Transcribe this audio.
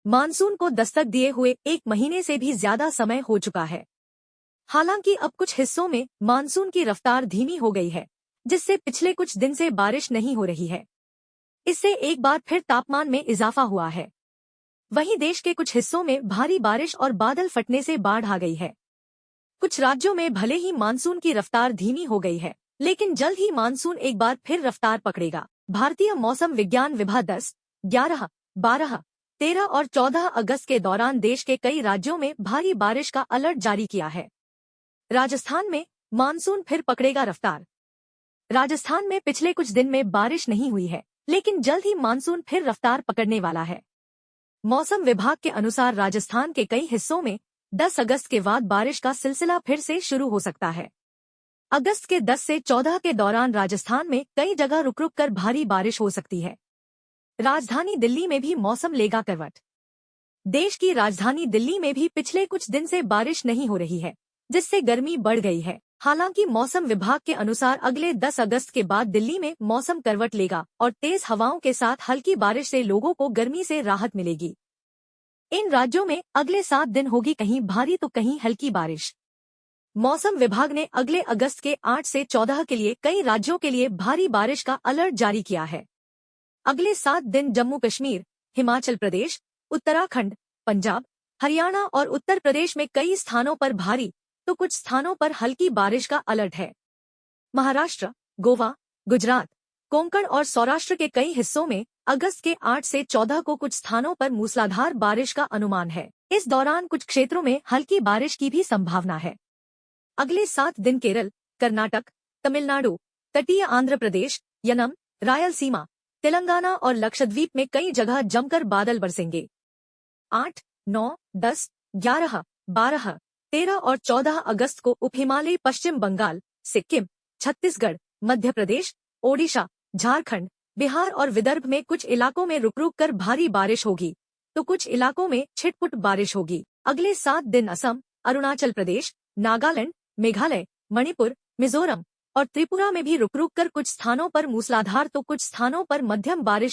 Monsoon को दस्तक दिए हुए 1 महीने से भी ज्यादा समय हो चुका है। हालांकि अब कुछ हिस्सों में मानसून की रफ्तार धीमी हो गई है, जिससे पिछले कुछ दिन से बारिश नहीं हो रही है। इससे एक बार फिर तापमान में इजाफा हुआ है। वहीं देश के कुछ हिस्सों में भारी बारिश और बादल फटने से बाढ़ आ गई है। कुछ राज्यों में भले ही मानसून की रफ्तार धीमी हो गई है, लेकिन जल्द ही मानसून एक बार फिर रफ्तार पकड़ेगा। भारतीय मौसम विज्ञान विभाग 10, 11, 12, 13 और 14 अगस्त के दौरान देश के कई राज्यों में भारी बारिश का अलर्ट जारी किया है। राजस्थान में मानसून फिर पकड़ेगा रफ्तार। राजस्थान में पिछले कुछ दिन में बारिश नहीं हुई है, लेकिन जल्द ही मानसून फिर रफ्तार पकड़ने वाला है। मौसम विभाग के अनुसार राजस्थान के कई हिस्सों में 10 अगस्त के बाद बारिश का सिलसिला फिर से शुरू हो सकता है। अगस्त के 10 से 14 के दौरान राजस्थान में कई जगह रुक रुक कर भारी बारिश हो सकती है। राजधानी दिल्ली में भी मौसम लेगा करवट। देश की राजधानी दिल्ली में भी पिछले कुछ दिन से बारिश नहीं हो रही है, जिससे गर्मी बढ़ गई है। हालांकि मौसम विभाग के अनुसार अगले 10 अगस्त के बाद दिल्ली में मौसम करवट लेगा और तेज हवाओं के साथ हल्की बारिश से लोगों को गर्मी से राहत मिलेगी। इन राज्यों में अगले 7 दिन होगी कहीं भारी तो कहीं हल्की बारिश। मौसम विभाग ने अगले अगस्त के 8 से 14 के लिए कई राज्यों के लिए भारी बारिश का अलर्ट जारी किया है। अगले 7 दिन जम्मू कश्मीर, हिमाचल प्रदेश, उत्तराखंड, पंजाब, हरियाणा और उत्तर प्रदेश में कई स्थानों पर भारी तो कुछ स्थानों पर हल्की बारिश का अलर्ट है। महाराष्ट्र, गोवा, गुजरात, कोंकण और सौराष्ट्र के कई हिस्सों में अगस्त के 8 से 14 को कुछ स्थानों पर मूसलाधार बारिश का अनुमान है। इस दौरान कुछ क्षेत्रों में हल्की बारिश की भी संभावना है। अगले 7 दिन केरल, कर्नाटक, तमिलनाडु, तटीय आंध्र प्रदेश, यनम, रायलसीमा, तेलंगाना और लक्षद्वीप में कई जगह जमकर बादल बरसेंगे। 8, 9, 10, 11, 12, 13 और 14 अगस्त को उप हिमालयी पश्चिम बंगाल, सिक्किम, छत्तीसगढ़, मध्य प्रदेश, ओडिशा, झारखंड, बिहार और विदर्भ में कुछ इलाकों में रुक रुक कर भारी बारिश होगी तो कुछ इलाकों में छिटपुट बारिश होगी। अगले 7 दिन असम, अरुणाचल प्रदेश, नागालैंड, मेघालय, मणिपुर, मिजोरम और त्रिपुरा में भी रुक रुक कर कुछ स्थानों पर मूसलाधार तो कुछ स्थानों पर मध्यम बारिश